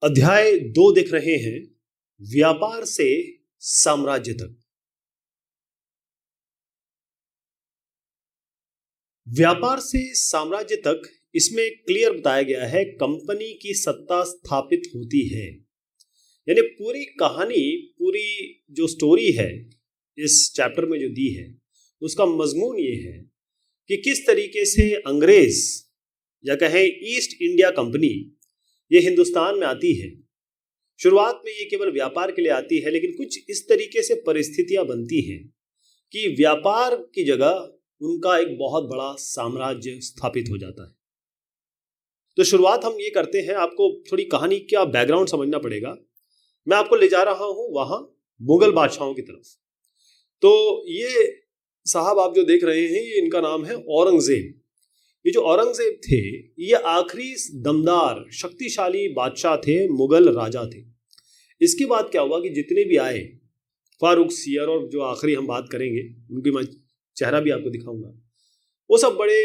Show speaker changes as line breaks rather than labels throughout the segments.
अध्याय 2 देख रहे हैं, व्यापार से साम्राज्य तक। व्यापार से साम्राज्य तक इसमें क्लियर बताया गया है, कंपनी की सत्ता स्थापित होती है। यानी पूरी कहानी, पूरी जो स्टोरी है इस चैप्टर में जो दी है, उसका मजमून ये है कि किस तरीके से अंग्रेज या कहें ईस्ट इंडिया कंपनी ये हिंदुस्तान में आती है। शुरुआत में ये केवल व्यापार के लिए आती है, लेकिन कुछ इस तरीके से परिस्थितियां बनती हैं कि व्यापार की जगह उनका एक बहुत बड़ा साम्राज्य स्थापित हो जाता है। तो शुरुआत हम ये करते हैं, आपको थोड़ी कहानी का बैकग्राउंड समझना पड़ेगा। मैं आपको ले जा रहा हूं वहां मुगल बादशाहों की तरफ। तो ये साहब आप जो देख रहे हैं, ये इनका नाम है औरंगजेब। ये जो औरंगजेब थे, ये आखिरी दमदार शक्तिशाली बादशाह थे, मुगल राजा थे। इसके बाद क्या हुआ कि जितने भी आए, फारूक सियर और जो आखिरी हम बात करेंगे उनकी मैं चेहरा भी आपको दिखाऊंगा, वो सब बड़े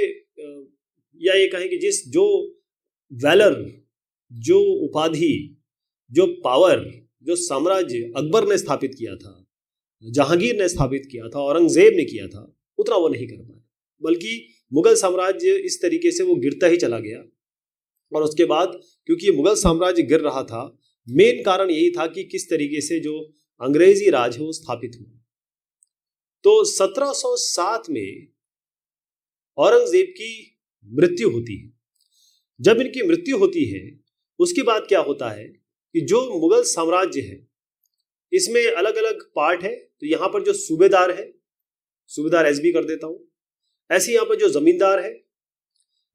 या ये कहें कि जो वैलर, जो उपाधि, जो पावर, जो साम्राज्य अकबर ने स्थापित किया था, जहांगीर ने स्थापित किया था, औरंगजेब ने किया था, उतना वो नहीं कर पाया। बल्कि मुगल साम्राज्य इस तरीके से वो गिरता ही चला गया। और उसके बाद क्योंकि ये मुगल साम्राज्य गिर रहा था, मेन कारण यही था कि किस तरीके से जो अंग्रेजी राज है वो स्थापित हुआ। तो 1707 में औरंगजेब की मृत्यु होती है। जब इनकी मृत्यु होती है, उसके बाद क्या होता है कि जो मुगल साम्राज्य है इसमें अलग अलग पार्ट है। तो यहां पर जो सूबेदार है, सूबेदार एसबी कर देता हूं, ऐसे यहाँ पर जो जमींदार है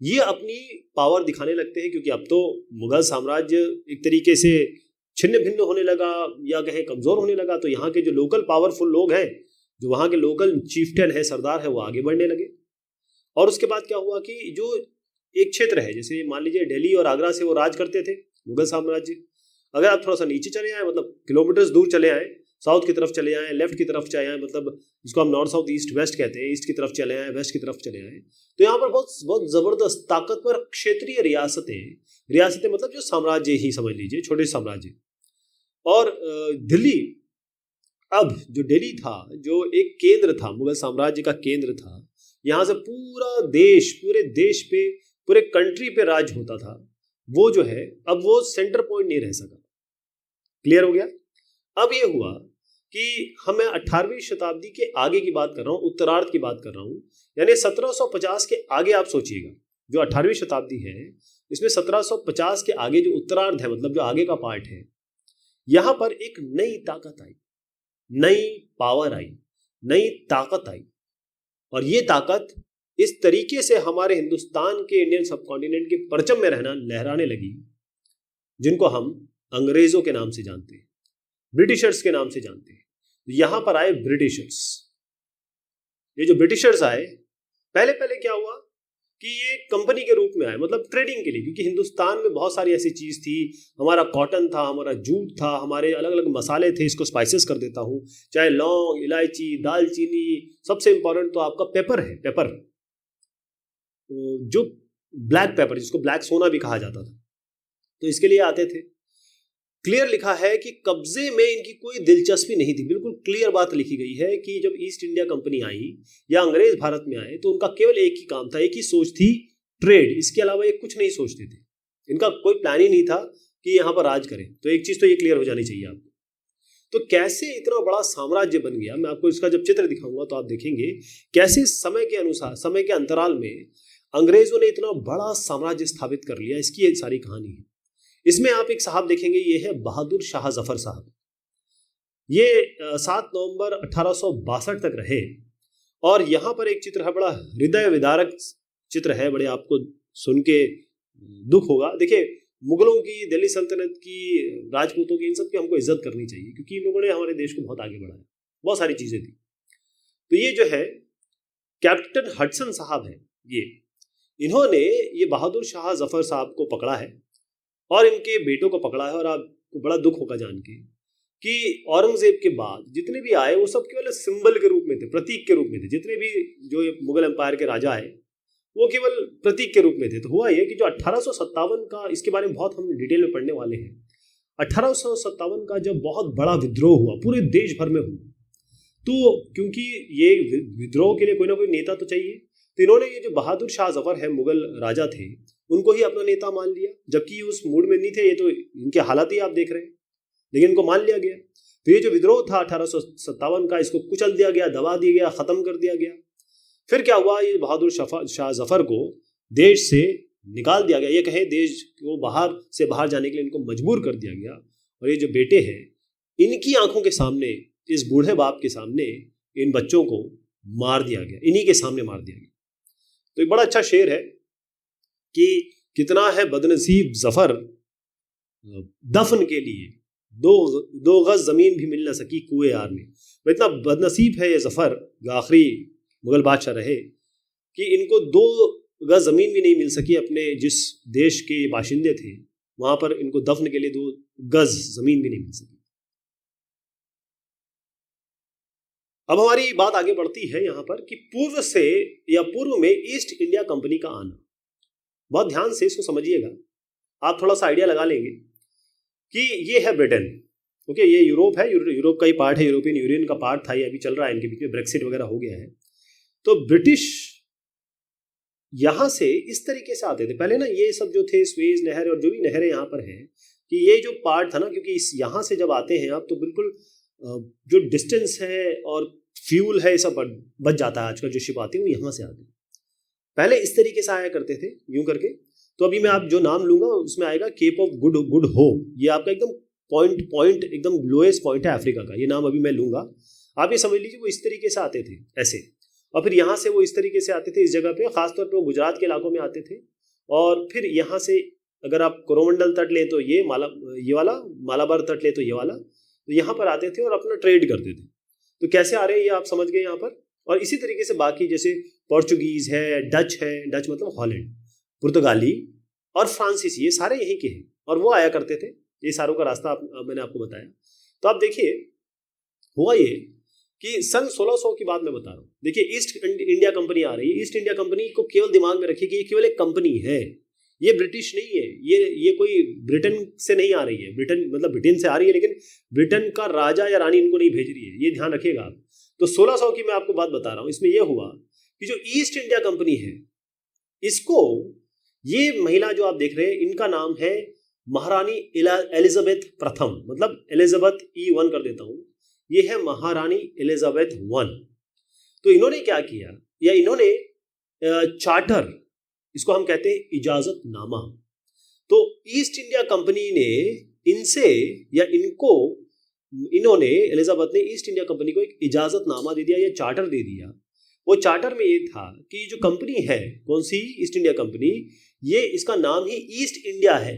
ये अपनी पावर दिखाने लगते हैं, क्योंकि अब तो मुगल साम्राज्य एक तरीके से छिन्न भिन्न होने लगा या कहें कमजोर होने लगा। तो यहाँ के जो लोकल पावरफुल लोग हैं, जो वहाँ के लोकल चीफ्टन है, सरदार है, वो आगे बढ़ने लगे। और उसके बाद क्या हुआ कि जो एक क्षेत्र है, जैसे मान लीजिए दिल्ली और आगरा से वो राज करते थे मुगल साम्राज्य। अगर आप थोड़ा सा नीचे चले आए, मतलब किलोमीटर्स दूर चले आए, साउथ की तरफ चले आए, लेफ्ट की तरफ चले आए, मतलब जिसको हम नॉर्थ साउथ ईस्ट वेस्ट कहते हैं, ईस्ट की तरफ चले आए, वेस्ट की तरफ चले आए, तो यहाँ पर बहुत बहुत जबरदस्त ताकतवर क्षेत्रीय रियासतें मतलब जो साम्राज्य ही समझ लीजिए, छोटे साम्राज्य। और दिल्ली, अब जो दिल्ली था, जो एक केंद्र था, मुगल साम्राज्य का केंद्र था, यहाँ से पूरा देश, पूरे देश पे, पूरे कंट्री पे राज होता था, वो जो है अब वो सेंटर पॉइंट नहीं रह सका। क्लियर हो गया? अब ये हुआ कि मैं 18वीं शताब्दी के आगे की बात कर रहा हूँ, उत्तरार्ध की बात कर रहा हूँ, यानी 1750 के आगे आप सोचिएगा। जो 18वीं शताब्दी है, इसमें 1750 के आगे जो उत्तरार्ध है, मतलब जो आगे का पार्ट है, यहां पर एक नई ताकत आई, नई पावर आई, नई ताकत आई। और ये ताकत इस तरीके से हमारे हिंदुस्तान के, इंडियन सबकॉन्टिनेंट के परचम में लहराने लगी, जिनको हम अंग्रेजों के नाम से जानते हैं, ब्रिटिशर्स के नाम से जानते हैं। यहां पर आए ब्रिटिशर्स। ये जो ब्रिटिशर्स आए, पहले क्या हुआ कि ये कंपनी के रूप में आए, मतलब ट्रेडिंग के लिए, क्योंकि हिंदुस्तान में बहुत सारी ऐसी चीज थी। हमारा कॉटन था, हमारा जूट था, हमारे अलग अलग मसाले थे। इसको स्पाइसेस कर देता हूं, चाहे लौंग, इलायची, दालचीनी, सबसे इंपॉर्टेंट तो आपका पेपर है। पेपर, जो ब्लैक पेपर, जिसको ब्लैक सोना भी कहा जाता था, तो इसके लिए आते थे। क्लियर लिखा है कि कब्जे में इनकी कोई दिलचस्पी नहीं थी। बिल्कुल क्लियर बात लिखी गई है कि जब ईस्ट इंडिया कंपनी आई या अंग्रेज भारत में आए, तो उनका केवल एक ही काम था, एक ही सोच थी, ट्रेड। इसके अलावा ये कुछ नहीं सोचते थे। इनका कोई प्लान ही नहीं था कि यहाँ पर राज करें। तो एक चीज तो ये क्लियर हो जानी चाहिए आपको। तो कैसे इतना बड़ा साम्राज्य बन गया, मैं आपको इसका जब चित्र दिखाऊंगा तो आप देखेंगे कैसे समय के अनुसार, समय के अंतराल में अंग्रेजों ने इतना बड़ा साम्राज्य स्थापित कर लिया। इसकी एक सारी कहानी है। इसमें आप एक साहब देखेंगे, ये है बहादुर शाह जफर साहब। ये 7 नवंबर 1862 तक रहे। और यहाँ पर एक चित्र है, बड़ा हृदय विदारक चित्र है, बड़े आपको सुन के दुख होगा। देखिए, मुगलों की, दिल्ली सल्तनत की, राजपूतों की, इन सब की हमको इज्जत करनी चाहिए, क्योंकि इन लोगों ने हमारे देश को बहुत आगे बढ़ाया, बहुत सारी चीजें थी। तो ये जो है कैप्टन हडसन साहब है, इन्होंने ये बहादुर शाह जफर साहब को पकड़ा है और इनके बेटों को पकड़ा है। और आपको बड़ा दुख होगा जान के कि औरंगजेब के बाद जितने भी आए, वो सब केवल सिंबल के रूप में थे, प्रतीक के रूप में थे। जितने भी जो मुगल एम्पायर के राजा आए, वो केवल प्रतीक के रूप में थे। तो हुआ ये कि जो 1857 का, इसके बारे में बहुत हम डिटेल में पढ़ने वाले हैं, 1857 का जब बहुत बड़ा विद्रोह हुआ, पूरे देश भर में हुआ, तो क्योंकि ये विद्रोह के लिए कोई ना कोई नेता तो चाहिए, तो इन्होंने ये जो बहादुर शाह जफर है, मुगल राजा थे, उनको ही अपना नेता मान लिया, जबकि ये उस मूड में नहीं थे, ये तो इनके हालात ही आप देख रहे हैं, लेकिन इनको मान लिया गया। तो ये जो विद्रोह था 1857 का, इसको कुचल दिया गया, दबा दिया गया, खत्म कर दिया गया। फिर क्या हुआ, ये बहादुर शाह जफर को देश से निकाल दिया गया, ये कहें देश को बाहर से बाहर जाने के लिए इनको मजबूर कर दिया गया। और ये जो बेटे हैं, इनकी आंखों के सामने, इस बूढ़े बाप के सामने इन बच्चों को मार दिया गया, इन्हीं के सामने मार दिया गया। तो एक बड़ा अच्छा शेर है कि कितना है बदनसीब जफर, दफन के लिए दो गज जमीन भी मिल न सकी कुएं यार में। तो इतना बदनसीब है ये जफर, जो आखिरी मुगल बादशाह रहे, कि इनको 2 गज जमीन भी नहीं मिल सकी, अपने जिस देश के बाशिंदे थे वहां पर इनको दफन के लिए 2 गज जमीन भी नहीं मिल सकी। अब हमारी बात आगे बढ़ती है यहाँ पर कि पूर्व से या पूर्व में ईस्ट इंडिया कंपनी का आना। बहुत ध्यान से इसको समझिएगा, आप थोड़ा सा आइडिया लगा लेंगे कि ये है ब्रिटेन, ओके, ये यूरोप है, यूरोप का ही पार्ट है, यूरोपियन यूनियन का पार्ट था, ये अभी चल रहा है, इनके बीच में ब्रेक्सिट वगैरह हो गया है। तो ब्रिटिश यहाँ से इस तरीके से आते थे पहले ना, ये सब जो थे स्वेज नहर और जो भी नहरें यहाँ पर हैं, कि ये जो पार्ट था ना, क्योंकि इस यहाँ से जब आते हैं आप तो बिल्कुल जो डिस्टेंस है और फ्यूल है, सब बच जाता है। आजकल जो शिप आती है वो यहाँ से आती है, पहले इस तरीके से आया करते थे यूं करके। तो अभी मैं आप जो नाम लूंगा उसमें आएगा केप ऑफ गुड होप, ये आपका एकदम पॉइंट एकदम लोएस्ट पॉइंट है अफ्रीका का, ये नाम अभी मैं लूंगा। आप ये समझ लीजिए वो इस तरीके से आते थे ऐसे, और फिर यहाँ से वो इस तरीके से आते थे इस जगह पे, खासतौर पे वो गुजरात के इलाकों में आते थे। और फिर यहाँ से अगर आप कोरोमंडल तट ले तो ये वाला, मालाबार तट ले तो ये वाला, तो यहाँ पर आते थे और अपना ट्रेड करते थे। तो कैसे आ रहे हैं ये आप समझ गए यहाँ पर। और इसी तरीके से बाकी जैसे पोर्चुगीज है, डच है, डच मतलब हॉलैंड, पुर्तगाली और फ्रांसीसी, ये सारे यहीं के हैं और वो आया करते थे। ये सारों का रास्ता मैंने आपको बताया। तो आप देखिए हुआ ये कि सन 1600 की बात मैं बता रहा हूँ। देखिए ईस्ट इंडिया कंपनी आ रही है। ईस्ट इंडिया कंपनी को केवल दिमाग में रखिए कि ये केवल एक कंपनी है, ये ब्रिटिश नहीं है, ये कोई ब्रिटेन से नहीं आ रही है, ब्रिटेन मतलब ब्रिटेन से आ रही है, लेकिन ब्रिटेन का राजा या रानी इनको नहीं भेज रही है, ये ध्यान रखिएगा आप। तो 1600 की मैं आपको बात बता रहा हूँ। इसमें यह हुआ कि जो ईस्ट इंडिया कंपनी है, इसको ये महिला जो आप देख रहे हैं इनका नाम है महारानी एलिजाबेथ प्रथम, मतलब एलिजाबेथ E1 कर देता हूं, ये है महारानी एलिजाबेथ 1। तो इन्होंने क्या किया, या इन्होंने चार्टर, इसको हम कहते हैं इजाजतनामा। तो ईस्ट इंडिया कंपनी ने इनसे या इनको, इन्होंने एलिजाबेथ ने ईस्ट इंडिया कंपनी को एक इजाजतनामा दे दिया या चार्टर दे दिया। वो चार्टर में ये था कि जो कंपनी है, कौन सी, ईस्ट इंडिया कंपनी, ये इसका नाम ही ईस्ट इंडिया है।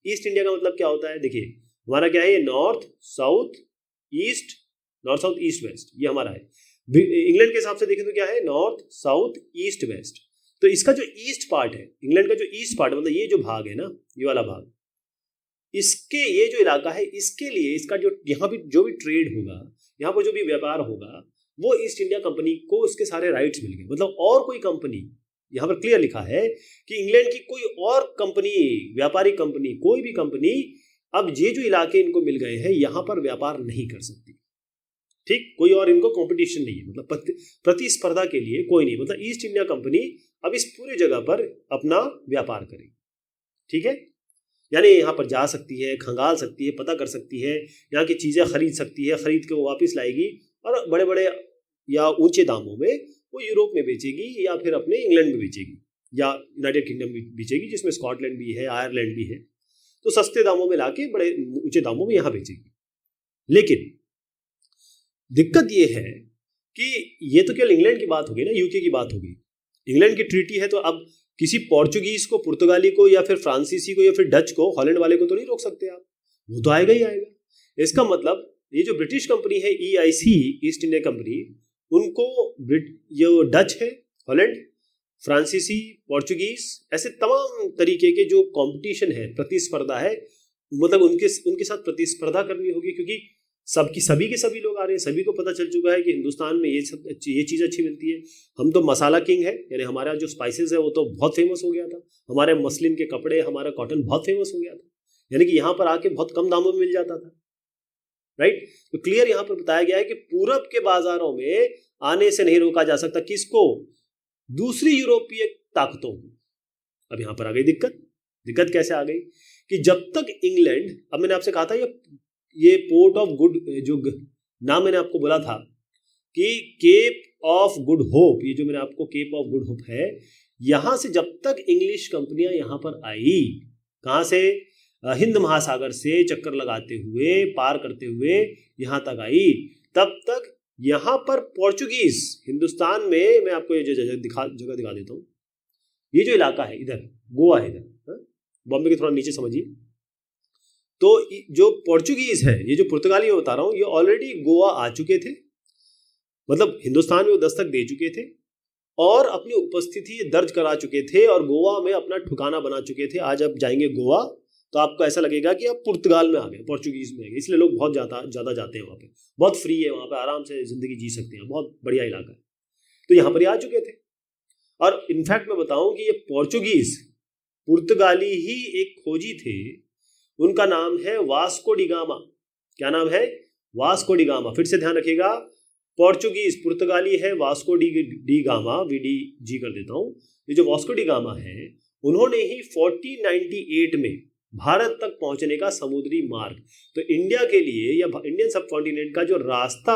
ईस्ट इंडिया का मतलब क्या होता है, देखिए हमारा क्या है, ये north south east, north south east west, ये हमारा है। इंग्लैंड के हिसाब से देखें तो क्या है, नॉर्थ साउथ ईस्ट वेस्ट। तो इसका जो ईस्ट पार्ट है, इंग्लैंड का जो ईस्ट पार्ट, मतलब ये जो भाग है ना, ये वाला भाग, इसके ये जो इलाका है, इसके लिए इसका जो यहाँ भी जो भी ट्रेड होगा, यहाँ पर जो भी व्यापार होगा, वो ईस्ट इंडिया कंपनी को उसके सारे राइट्स मिल गए। मतलब और कोई कंपनी, यहाँ पर क्लियर लिखा है कि इंग्लैंड की कोई और कंपनी, व्यापारी कंपनी, कोई भी कंपनी अब ये जो इलाके इनको मिल गए हैं यहाँ पर व्यापार नहीं कर सकती। ठीक, कोई और इनको कंपटीशन नहीं है, मतलब प्रतिस्पर्धा के लिए कोई नहीं। मतलब ईस्ट इंडिया कंपनी अब इस पूरी जगह पर अपना व्यापार करेगी। ठीक है, यानी यहाँ पर जा सकती है, खंगाल सकती है, पता कर सकती है, यहाँ की चीज़ें खरीद सकती है, खरीद के वो वापस लाएगी और बड़े बड़े या ऊंचे दामों में वो यूरोप में बेचेगी या फिर अपने इंग्लैंड में बेचेगी या यूनाइटेड किंगडम में बेचेगी, जिसमें स्कॉटलैंड भी है, आयरलैंड भी है। तो सस्ते दामों में लाके बड़े ऊंचे दामों में यहाँ बेचेगी। लेकिन दिक्कत ये है कि ये तो केवल इंग्लैंड की बात होगी ना, यूके की बात होगी। इंग्लैंड की ट्रीटी है, तो अब किसी पोर्चुगीज को, पुर्तगाली को या फिर फ्रांसीसी को या फिर डच को, हॉलैंड वाले को तो नहीं रोक सकते आप, वो तो आएगा ही आएगा। इसका मतलब ये जो ब्रिटिश कंपनी है EIC, ईस्ट इंडिया कंपनी, उनको ये डच है, हॉलैंड, फ्रांसीसी, पोर्चुगीज, ऐसे तमाम तरीके के जो कंपटीशन है, प्रतिस्पर्धा है, मतलब उनके साथ प्रतिस्पर्धा करनी होगी, क्योंकि सभी के सभी लोग आ रहे हैं। सभी को पता चल चुका है कि हिंदुस्तान में ये चीज़ अच्छी मिलती है। हम तो मसाला किंग है, यानी हमारा जो स्पाइसेस है वो तो बहुत फेमस हो गया था, हमारे मसलिन के कपड़े, हमारा कॉटन बहुत फेमस हो गया था। यानी कि यहाँ पर आके बहुत कम दामों में मिल जाता था, राइट। तो क्लियर यहाँ पर बताया गया है कि पूरब के बाजारों में आने से नहीं रोका जा सकता, किसको? दूसरी यूरोपीय ताकतों को। अब यहाँ पर आ गई दिक्कत कैसे आ गई कि जब तक इंग्लैंड, अब मैंने आपसे कहा था ये पोर्ट ऑफ गुड, जो नाम मैंने आपको बोला था कि केप ऑफ गुड होप, ये जो मैंने आपको केप ऑफ गुड होप है, यहां से जब तक इंग्लिश कंपनियां यहां पर आई, कहां से? हिंद महासागर से चक्कर लगाते हुए, पार करते हुए यहां तक आई, तब तक यहां पर पोर्चुगीज, हिंदुस्तान में मैं आपको ये जगह दिखा देता हूं, ये जो इलाका है इधर, गोवा है इधर, बॉम्बे के थोड़ा नीचे समझिए। तो जो पोर्चुगीज है, ये जो पुर्तगाली मैं बता रहा हूं, ये ऑलरेडी गोवा आ चुके थे, मतलब हिंदुस्तान में वो दस्तक दे चुके थे और अपनी उपस्थिति दर्ज करा चुके थे और गोवा में अपना ठिकाना बना चुके थे। आज आप जाएंगे गोवा तो आपको ऐसा लगेगा कि आप पुर्तगाल में आ गए, पोर्चुगीज में आ गए, इसलिए लोग बहुत ज़्यादा जाते हैं वहाँ पे, बहुत फ्री है वहाँ पे, आराम से ज़िंदगी जी सकते हैं, बहुत बढ़िया इलाका है। तो यहाँ पर आ चुके थे और इनफैक्ट मैं बताऊँ कि ये पोर्चुगीज पुर्तगाली ही एक खोजी थे, उनका नाम है वास्को डी गामा। क्या नाम है? Vasco D gamma. फिर से ध्यान रखिएगा, पोर्चुगीज पुर्तगाली है वास्को डी गामा, VDG कर देता हूं। ये जो वास्को डी गामा है, उन्होंने ही 1498 में भारत तक पहुंचने का समुद्री मार्ग, तो इंडिया के लिए या इंडियन सब कॉन्टिनेंट का जो रास्ता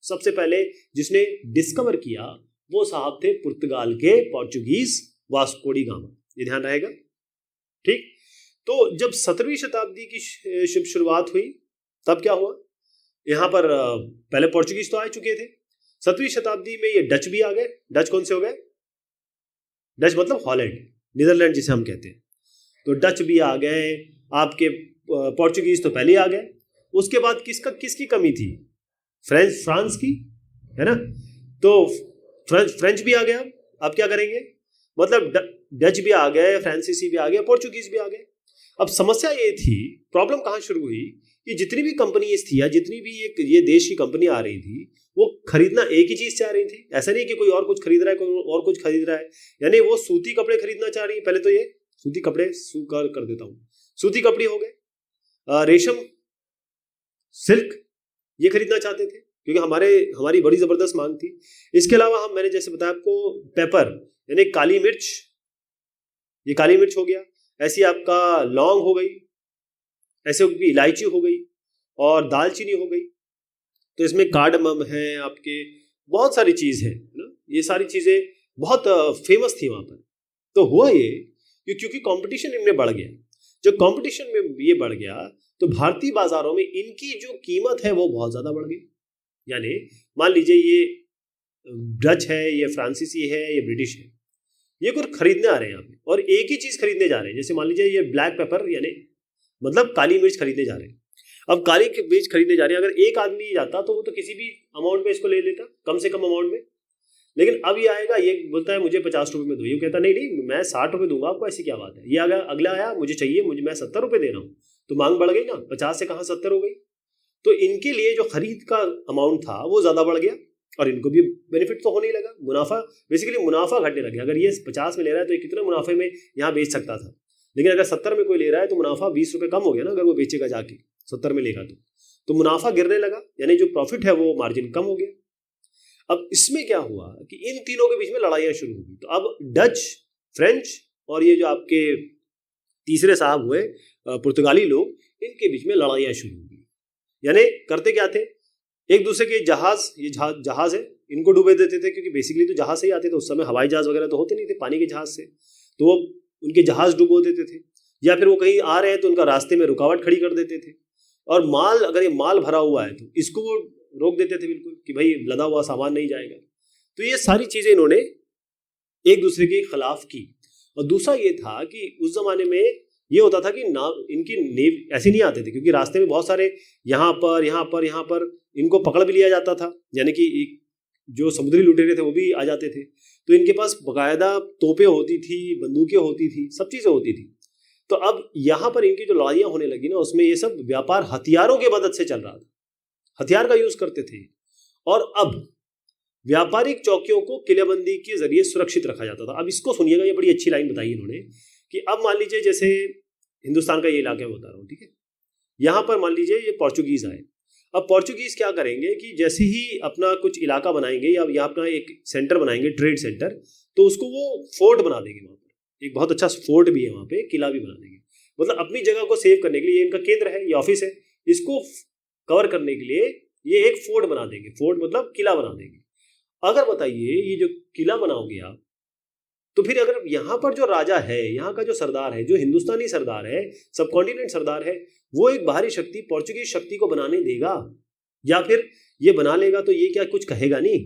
सबसे पहले जिसने डिस्कवर किया वो साहब थे पुर्तगाल के पोर्चुगीज वास्को डी गामा। ये ध्यान रहेगा, ठीक। तो जब 17वीं शताब्दी की शुरुआत हुई तब क्या हुआ? यहाँ पर पहले पोर्चुगीज तो आ चुके थे, 7वीं शताब्दी में ये डच भी आ गए। डच कौन से हो गए? डच मतलब हॉलैंड, नीदरलैंड जिसे हम कहते हैं। तो डच भी आ गए, आपके पोर्चुगीज तो पहले आ गए। उसके बाद किसकी कमी थी? फ्रांस की, है ना। तो फ्रेंच भी आ गया। अब क्या करेंगे? मतलब डच भी आ गए, फ्रांसीसी भी आ गए, पोर्चुगीज भी आ गए। अब समस्या ये थी, प्रॉब्लम कहाँ शुरू हुई कि जितनी भी कंपनीज थी या जितनी भी ये देश की कंपनी आ रही थी, वो खरीदना एक ही चीज चाह रही थी। ऐसा नहीं कि कोई और कुछ खरीद रहा है, कोई और कुछ खरीद रहा है, यानी वो सूती कपड़े खरीदना चाह रही है। पहले तो ये सूती कपड़े कर देता हूँ, सूती कपड़े हो गए, रेशम, सिल्क, ये खरीदना चाहते थे क्योंकि हमारी बड़ी जबरदस्त मांग थी। इसके अलावा मैंने जैसे बताया आपको, पेपर यानी काली मिर्च, ये काली मिर्च हो गया, ऐसी आपका लौंग हो गई, ऐसे इलायची हो गई और दालचीनी हो गई। तो इसमें कार्डमम है, आपके बहुत सारी चीज़ है ना, ये सारी चीज़ें बहुत फेमस थी वहाँ पर। तो हुआ ये कि क्योंकि कंपटीशन इनमें बढ़ गया, जब कंपटीशन में ये बढ़ गया तो भारतीय बाजारों में इनकी जो कीमत है वो बहुत ज़्यादा बढ़ गई। यानी मान लीजिए ये डच है, ये फ्रांसीसी है, ये ब्रिटिश है, ये कुछ खरीदने आ रहे हैं यहाँ पे और एक ही चीज़ खरीदने जा रहे हैं। जैसे मान लीजिए ये ब्लैक पेपर यानी मतलब काली मिर्च खरीदने जा रहे हैं। अब काली मिर्च खरीदने जा रहे हैं, अगर एक आदमी जाता तो वो तो किसी भी अमाउंट में इसको ले लेता, कम से कम अमाउंट में। लेकिन अब ये आएगा, ये बोलता है मुझे 50 रुपये में दो, ये कहता नहीं मैं 60 रुपये दूंगा आपको, ऐसी क्या बात है। ये अगला आया, मुझे चाहिए, मैं 70 रुपये दे रहा हूँ, तो मांग बढ़ गई ना, 50 से कहाँ 70 हो गई। तो इनके लिए जो खरीद का अमाउंट था वो ज़्यादा बढ़ गया और इनको भी बेनिफिट तो होने लगा, मुनाफा, बेसिकली मुनाफा घटने लग गया। अगर ये 50 में ले रहा है तो ये कितने मुनाफे में यहाँ बेच सकता था, लेकिन अगर 70 में कोई ले रहा है तो मुनाफा 20 रुपये कम हो गया ना, अगर वो बेचेगा जाके 70 में लेगा तो मुनाफा गिरने लगा, यानी जो प्रॉफिट है वो मार्जिन कम हो गया। अब इसमें क्या हुआ कि इन तीनों के बीच में लड़ाइयाँ शुरू हो गई। तो अब डच, फ्रेंच और ये जो आपके तीसरे साहब हुए पुर्तगाली लोग, इनके बीच में लड़ाइयाँ शुरू हो गई। यानी करते क्या थे, एक दूसरे के जहाज, ये जहाज है, इनको डूबे देते थे, क्योंकि बेसिकली तो जहाज से ही आते थे उस समय, हवाई जहाज वगैरह तो होते नहीं थे, पानी के जहाज से, तो वो उनके जहाज डुबो देते थे। या फिर वो कहीं आ रहे हैं तो उनका रास्ते में रुकावट खड़ी कर देते थे। और माल, अगर ये माल भरा हुआ है तो इसको वो रोक देते थे बिल्कुल कि भाई लदा हुआ सामान नहीं जाएगा। तो ये सारी चीज़ें इन्होंने एक दूसरे के खिलाफ की। और दूसरा ये था कि उस जमाने में ये होता था कि इनकी नेव ऐसे नहीं आते थे, क्योंकि रास्ते में बहुत सारे यहाँ पर इनको पकड़ भी लिया जाता था, यानी कि जो समुद्री लुटेरे थे वो भी आ जाते थे। तो इनके पास बाकायदा तोपें होती थी, बंदूकें होती थी, सब चीज़ें होती थी। तो अब यहाँ पर इनकी जो लड़ाइयाँ होने लगी ना, उसमें ये सब व्यापार हथियारों के मदद से चल रहा था, हथियार का यूज करते थे। और अब व्यापारिक चौकियों को किलेबंदी के जरिए सुरक्षित रखा जाता था। अब इसको सुनिएगा, ये बड़ी अच्छी लाइन बताई इन्होंने कि अब मान लीजिए जैसे हिंदुस्तान का ये इलाका मैं बता रहा हूँ, ठीक है। यहाँ पर मान लीजिए ये पोर्चुगीज आए। अब पोर्चुगीज क्या करेंगे कि जैसे ही अपना कुछ इलाका बनाएंगे या यहाँ अपना एक सेंटर बनाएंगे, ट्रेड सेंटर, तो उसको वो फोर्ट बना देंगे। वहाँ पर एक बहुत अच्छा फोर्ट भी है, वहाँ पे किला भी बना देंगे। मतलब अपनी जगह को सेव करने के लिए, ये इनका केंद्र है, ये ऑफिस है, इसको कवर करने के लिए ये एक फोर्ट बना देंगे। फोर्ट मतलब किला बना देंगे। अगर बताइए ये जो किला बनाओगे आप, तो फिर अगर यहाँ पर जो राजा है, यहाँ का जो सरदार है, जो हिंदुस्तानी सरदार है, सब कॉन्टिनेंट सरदार है, वो एक बाहरी शक्ति, पोर्चुगीज शक्ति को बनाने देगा? या फिर ये बना लेगा तो ये क्या कुछ कहेगा? नहीं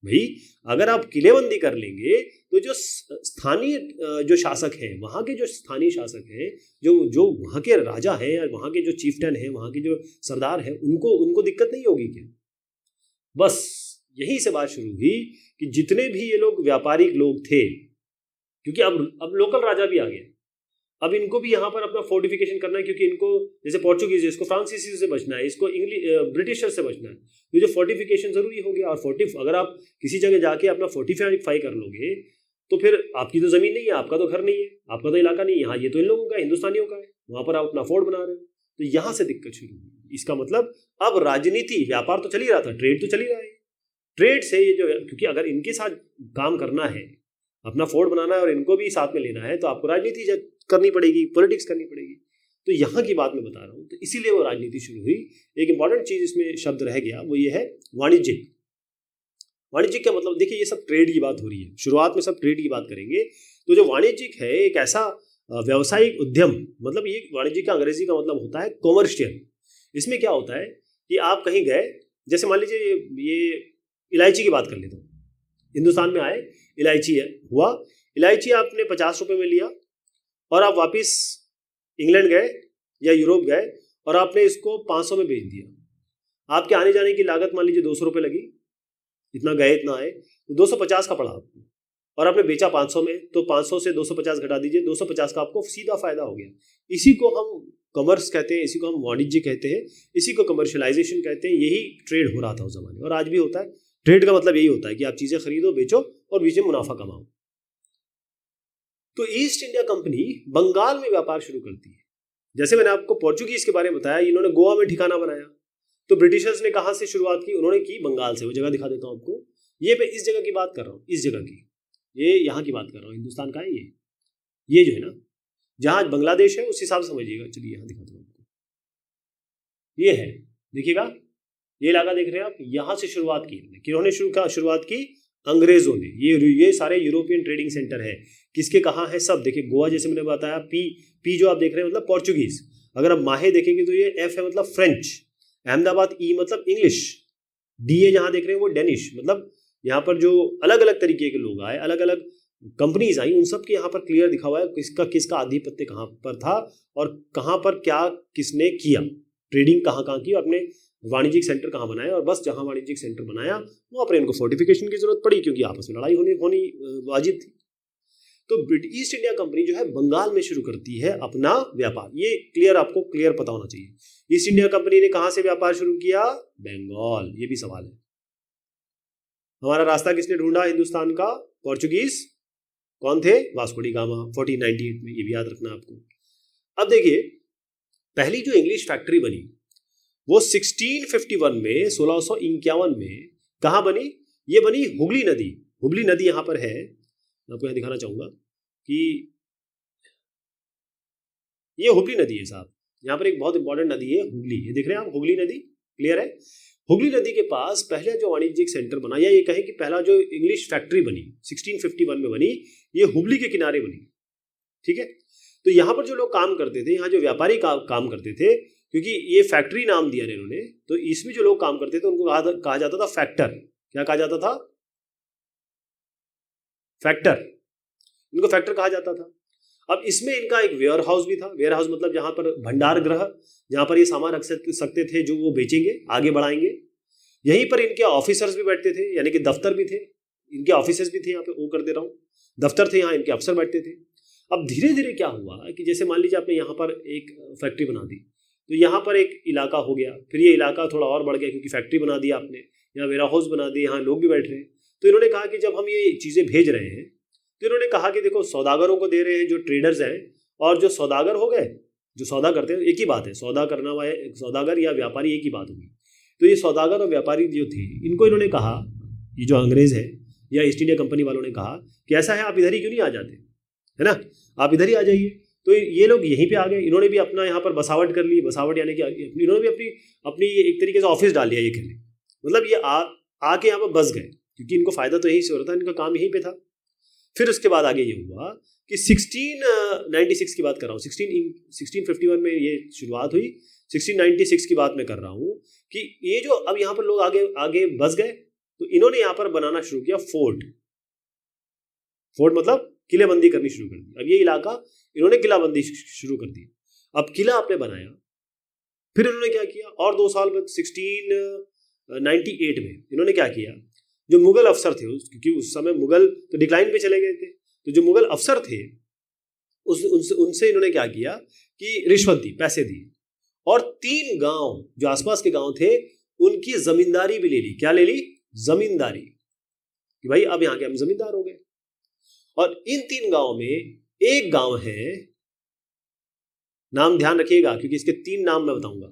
भाई। अगर आप किलेबंदी कर लेंगे तो जो स्थानीय जो शासक है, वहाँ के जो स्थानीय शासक हैं, जो वहाँ के राजा हैं या वहाँ के जो चीफ्टन हैं, वहाँ के जो सरदार हैं, उनको दिक्कत नहीं होगी क्या? बस यहीं से बात शुरू हुई कि जितने भी ये लोग व्यापारिक लोग थे, क्योंकि अब लोकल राजा भी आ गया, अब इनको भी यहाँ पर अपना फोर्टिफिकेशन करना है, क्योंकि इनको जैसे पोर्चुगीज है, इसको फ्रांसीसी से बचना है, इसको ब्रिटिशर से बचना है, तो जो फोर्टिफिकेशन जरूरी हो गया। और अगर आप किसी जगह जाके अपना फोर्टिफाई कर लोगे तो फिर आपकी तो जमीन नहीं है, आपका तो घर नहीं है, आपका तो इलाका नहीं है, यहाँ ये तो इन लोगों का, हिंदुस्तानियों का है, वहां पर आप अपना फोर्ट बना रहे हो, तो यहाँ से दिक्कत शुरू हुई। इसका मतलब अब राजनीति, व्यापार तो चल ही रहा था, ट्रेड तो चल ही रहा है, ट्रेड से ये जो, क्योंकि अगर इनके साथ काम करना है, अपना फोर्ट बनाना है और इनको भी साथ में लेना है, तो आपको राजनीति करनी पड़ेगी, पॉलिटिक्स करनी पड़ेगी। तो यहाँ की बात मैं बता रहा हूँ, तो इसीलिए वो राजनीति शुरू हुई। एक इंपॉर्टेंट चीज इसमें शब्द रह गया, वो ये है वाणिज्यिक। वाणिज्यिक क्या मतलब? देखिए ये सब ट्रेड की बात हो रही है, शुरुआत में सब ट्रेड की बात करेंगे। तो जो वाणिज्यिक है, एक ऐसा व्यावसायिक उद्यम, मतलब ये वाणिज्यिक का अंग्रेजी का मतलब होता है कॉमर्शियल। इसमें क्या होता है कि आप कहीं गए, जैसे मान लीजिए ये इलायची की बात कर लेता हूँ, हिंदुस्तान में आए, इलायची हुआ, इलायची आपने 50 रुपये में लिया और आप वापिस इंग्लैंड गए या यूरोप गए और आपने इसको 500 में बेच दिया। आपके आने जाने की लागत मान लीजिए 200 रुपये लगी, इतना गए इतना आए, तो 250 का पड़ा आपको, और आपने बेचा 500 में, तो 500 से 250 घटा दीजिए, 250 का आपको सीधा फायदा हो गया। इसी को हम कॉमर्स कहते हैं, इसी को हम वाणिज्य कहते हैं, इसी को कमर्शियलाइजेशन कहते हैं। यही ट्रेड हो रहा था उस जमाने, और आज भी होता है। ट्रेड का मतलब यही होता है कि आप चीजें खरीदो, बेचो और बीच में मुनाफा कमाओ। तो ईस्ट इंडिया कंपनी बंगाल में व्यापार शुरू करती है। जैसे मैंने आपको पोर्चुगीज के बारे में बताया, इन्होंने गोवा में ठिकाना बनाया, तो ब्रिटिशर्स ने कहां से शुरुआत की? उन्होंने की बंगाल से। वो जगह दिखा देता हूं आपको, ये मैं इस जगह की बात कर रहा हूँ, इस जगह की, ये यहाँ की बात कर रहा हूँ, हिंदुस्तान का है ये जो है ना, जहां बांग्लादेश है उस हिसाब से समझिएगा। चलिए यहाँ दिखाता हूँ आपको, ये है, देखिएगा ये इलाका देख रहे हैं आप, यहाँ से शुरुआत की। किन्होंने शुरुआत की? अंग्रेजों ने। ये सारे यूरोपियन ट्रेडिंग सेंटर है, किसके कहाँ है सब देखिए। गोवा जैसे मैंने बताया, पी जो आप देख रहे हैं मतलब पोर्चुगीज। अगर आप माहे देखेंगे तो ये एफ है मतलब फ्रेंच। अहमदाबाद ई मतलब इंग्लिश। डीए जहाँ देख रहे हैं वो डेनिश। मतलब यहाँ पर जो अलग अलग तरीके के लोग आए, अलग अलग कंपनीज आई, उन सब के यहाँ पर क्लियर दिखा हुआ है किसका आधिपत्य कहाँ पर था और कहाँ पर क्या किसने किया, ट्रेडिंग कहाँ कहाँ की, अपने वाणिज्यिक सेंटर कहाँ बनाया। और बस जहाँ वाणिज्यिक सेंटर बनाया वहाँ पर इनको फोर्टिफिकेशन की जरूरत पड़ी, क्योंकि आपस में लड़ाई होनी वाजिब थी। तो ईस्ट इंडिया कंपनी जो है बंगाल में शुरू करती है अपना व्यापार। ये आपको क्लियर पता होना चाहिए। ईस्ट इंडिया कंपनी ने कहाँ से व्यापार शुरू किया? बंगाल। ये भी सवाल है। हमारा रास्ता किसने ढूंढा हिंदुस्तान का? पोर्चुगीज। कौन थे? वास्को डी गामा 1498 में। ये भी याद रखना आपको। अब देखिए, पहली जो इंग्लिश फैक्ट्री बनी वो 1651 में, 1651 में कहाँ बनी? ये बनी हुगली नदी। हुगली नदी यहाँ पर है, मैं आपको यहाँ दिखाना चाहूंगा कि ये हुगली नदी है साहब। यहाँ पर एक बहुत इंपॉर्टेंट नदी है हुगली, ये देख रहे हैं आप, हुगली नदी। क्लियर है? हुगली नदी के पास पहला जो वाणिज्यिक सेंटर बना, या ये कहें कि पहला जो इंग्लिश फैक्ट्री बनी 1651 में बनी, ये हुगली के किनारे बनी। ठीक है? तो यहाँ पर जो लोग काम करते थे, यहाँ जो व्यापारी काम करते थे, क्योंकि ये फैक्ट्री नाम दिया इन्होंने, तो इसमें जो लोग काम करते थे उनको कहा जाता था फैक्टर। क्या कहा जाता था? फैक्टर। इनको फैक्टर कहा जाता था। अब इसमें इनका एक वेयर हाउस भी था। वेयर हाउस मतलब जहां पर भंडार गृह, जहां पर ये सामान रख सकते थे जो वो बेचेंगे, आगे बढ़ाएंगे। यहीं पर इनके ऑफिसर्स भी बैठते थे, यानी कि दफ्तर भी थे, इनके ऑफिसर्स भी थे। यहाँ पे वो कर दे रहा हूँ, दफ्तर थे, यहाँ इनके अफसर बैठते थे। अब धीरे धीरे क्या हुआ कि जैसे मान लीजिए आपने यहाँ पर एक फैक्ट्री बना दी, तो यहाँ पर एक इलाका हो गया, फिर ये इलाका थोड़ा और बढ़ गया क्योंकि फैक्ट्री बना दी आपने, यहाँ वेयर हाउस बना दी, यहाँ लोग भी बैठ रहे हैं। तो इन्होंने कहा कि जब हम ये चीज़ें भेज रहे हैं, तो इन्होंने कहा कि देखो, सौदागरों को दे रहे हैं, जो ट्रेडर्स हैं और जो सौदागर हो गए, जो सौदा करते हैं, एक ही बात है, सौदा करना वाले सौदागर या व्यापारी एक ही बात होगी। तो ये सौदागर और व्यापारी जो थे, इनको इन्होंने कहा, ये जो अंग्रेज है या ईस्ट इंडिया कंपनी वालों ने कहा कि ऐसा है, आप इधर ही क्यों नहीं आ जाते, है ना, आप इधर ही आ जाइए। तो ये लोग यहीं पे आ गए, इन्होंने भी अपना यहाँ पर बसावट कर ली। बसावट यानी कि इन्होंने भी अपनी अपनी एक तरीके से ऑफिस डाल लिया ये कहने, मतलब ये आके यहाँ पर बस गए, क्योंकि इनको फायदा तो यहीं से हो रहा था, इनका काम यहीं पे था। फिर उसके बाद आगे ये हुआ कि 1696 की बात कर रहा हूँ, 1651 में ये शुरुआत हुई, 1696 की बात मैं कर रहा हूँ कि ये जो अब यहाँ पर लोग आगे आगे बस गए, तो इन्होंने यहाँ पर बनाना शुरू किया फोर्ट। फोर्ट मतलब किलेबंदी करनी शुरू कर दी। अब ये इलाका इन्होंने किलाबंदी शुरू कर दी। अब किला आपने बनाया, फिर इन्होंने क्या किया, और 2 साल बाद 1698 में इन्होंने क्या किया, जो मुगल अफसर थे, क्योंकि उस समय मुगल तो डिक्लाइन पे चले गए थे, तो जो मुगल अफसर थे उनसे इन्होंने क्या किया कि रिश्वत दी, पैसे दिए, और 3 गांव जो आसपास के गांव थे उनकी जमींदारी भी ले ली। क्या ले ली? जमींदारी, कि भाई अब यहाँ के हम जमींदार हो गए। और इन 3 गांव में एक गांव है, नाम ध्यान रखिएगा क्योंकि इसके 3 नाम मैं बताऊंगा,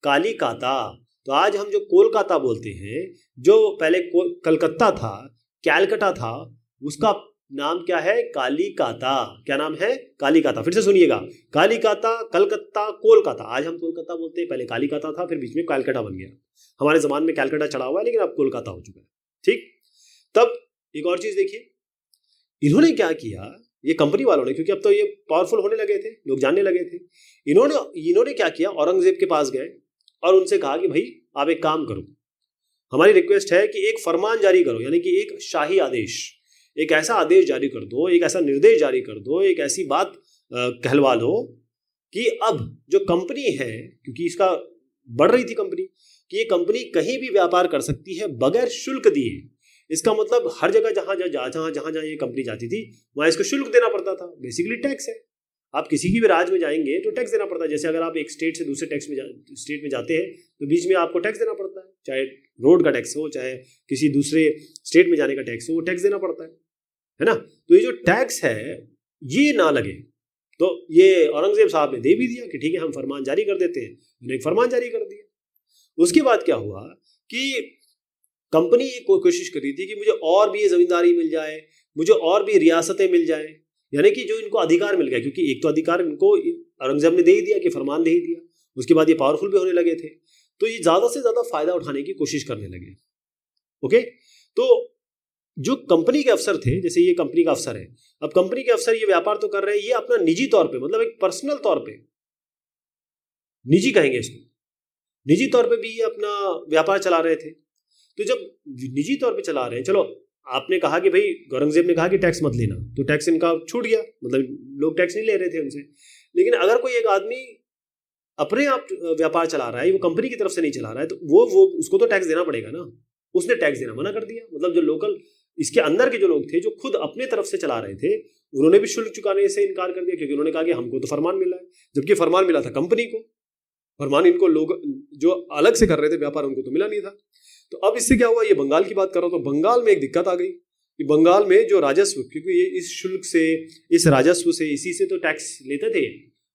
कालीकाता। तो आज हम जो कोलकाता बोलते हैं, जो पहले कलकत्ता था, कैलकटा था, उसका नाम क्या है? कालीकाता। क्या नाम है? कालीकाता। फिर से सुनिएगा, कालीकाता, कलकत्ता, कोलकाता। आज हम कोलकाता बोलते हैं, पहले कालीकाता था, फिर बीच में कैलकटा बन गया। हमारे जमाने में कैलकटा चढ़ा हुआ है, लेकिन अब कोलकाता हो चुका है। ठीक, तब एक और चीज देखिए, इन्होंने क्या किया, ये कंपनी वालों ने, क्योंकि अब तो ये पावरफुल होने लगे थे, लोग जानने लगे थे, इन्होंने क्या किया, औरंगजेब के पास गए और उनसे कहा कि भाई आप एक काम करो, हमारी रिक्वेस्ट है कि एक फरमान जारी करो, यानी कि एक शाही आदेश, एक ऐसा आदेश जारी कर दो, एक ऐसा निर्देश जारी कर दो, एक ऐसी बात कहलवा लो कि अब जो कंपनी है, क्योंकि इसका बढ़ रही थी कंपनी, कि ये कंपनी कहीं भी व्यापार कर सकती है बगैर शुल्क दिए। इसका मतलब हर जगह जहां जहां ये कंपनी जाती थी वहां इसको शुल्क देना पड़ता था। बेसिकली टैक्स है, आप किसी की भी राज्य में जाएंगे तो टैक्स देना पड़ता है। जैसे अगर आप एक स्टेट से दूसरे स्टेट में जाते हैं तो बीच में आपको टैक्स देना पड़ता है, चाहे रोड का टैक्स हो, चाहे किसी दूसरे स्टेट में जाने का टैक्स हो, वो टैक्स देना पड़ता है ना। तो ये जो टैक्स है ये ना लगे, तो ये औरंगजेब साहब ने दे भी दिया कि ठीक है हम फरमान जारी कर देते हैं। उन्होंने फरमान जारी कर दिया। उसके बाद क्या हुआ कि कंपनी ये कोशिश कर रही थी कि मुझे और भी ये जमींदारी मिल जाए, मुझे और भी रियासतें मिल जाए, यानी कि जो इनको अधिकार मिल गया, क्योंकि एक तो अधिकार इनको औरंगजेब ने दे ही दिया कि फरमान दे ही दिया, उसके बाद ये पावरफुल भी होने लगे थे, तो ये ज्यादा से ज्यादा फायदा उठाने की कोशिश करने लगे। ओके, तो जो कंपनी के अफसर थे, जैसे ये कंपनी का अफसर है, अब कंपनी के अफसर ये व्यापार तो कर रहे हैं, ये अपना निजी तौर पे, मतलब एक पर्सनल तौर पे, निजी कहेंगे इसको, निजी तौर पे भी ये अपना व्यापार चला रहे थे। तो जब निजी तौर पे चला रहे हैं, चलो आपने कहा कि भाई औरंगजेब ने कहा कि टैक्स मत लेना, तो टैक्स इनका छूट गया, मतलब लोग टैक्स नहीं ले रहे थे उनसे। लेकिन अगर कोई एक आदमी अपने आप व्यापार चला रहा है, वो कंपनी की तरफ से नहीं चला रहा है, तो वो उसको तो टैक्स देना पड़ेगा ना। उसने टैक्स देना मना कर दिया। मतलब जो लोकल इसके अंदर के जो लोग थे, जो खुद अपने तरफ से चला रहे थे, उन्होंने भी शुल्क चुकाने से इनकार कर दिया, क्योंकि उन्होंने कहा कि हमको तो फरमान मिला है, जबकि फरमान मिला था कंपनी को, फरमान इनको लोग जो अलग से कर रहे थे व्यापार, उनको तो मिला नहीं था। तो अब इससे क्या हुआ, ये बंगाल की बात कर रहा हूं, तो बंगाल में एक दिक्कत आ गई कि बंगाल में जो राजस्व, क्योंकि ये इस शुल्क से, इस राजस्व से, इसी से तो टैक्स लेते थे,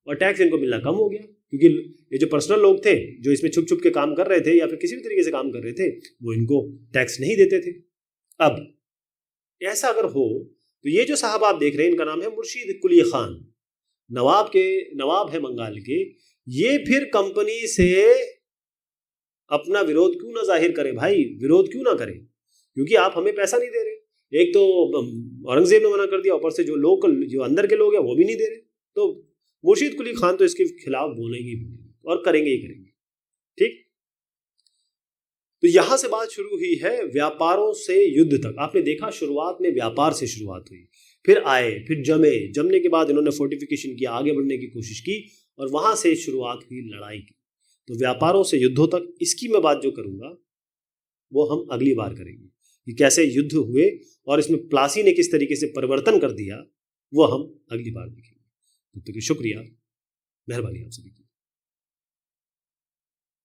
और टैक्स इनको मिलना कम हो गया, क्योंकि ये जो पर्सनल लोग थे जो इसमें छुप छुप के काम कर रहे थे या फिर किसी भी तरीके से काम कर रहे थे, वो इनको टैक्स नहीं देते थे। अब ऐसा अगर हो तो ये जो साहब आप देख रहे हैं, इनका नाम है मुर्शीद कुली खान, नवाब है बंगाल के। ये फिर कंपनी से अपना विरोध क्यों ना जाहिर करे भाई, विरोध क्यों ना करे, क्योंकि आप हमें पैसा नहीं दे रहे। एक तो औरंगजेब ने मना कर दिया, ऊपर से जो लोकल, जो अंदर के लोग हैं वो भी नहीं दे रहे। तो मुर्शीद कुली खान तो इसके खिलाफ बोलेंगे और करेंगे ही करेंगे। ठीक, तो यहां से बात शुरू हुई है व्यापारों से युद्ध तक। आपने देखा शुरुआत में व्यापार से शुरुआत हुई, फिर आए, फिर जमने के बाद इन्होंने फोर्टिफिकेशन किया, आगे बढ़ने की कोशिश की, और वहां से शुरुआत हुई लड़ाई की। तो व्यापारों से युद्धों तक, इसकी मैं बात जो करूंगा वो हम अगली बार करेंगे कि कैसे युद्ध हुए और इसमें प्लासी ने किस तरीके से परिवर्तन कर दिया, वो हम अगली बार देखेंगे। तब तक शुक्रिया, मेहरबानी आप सभी की।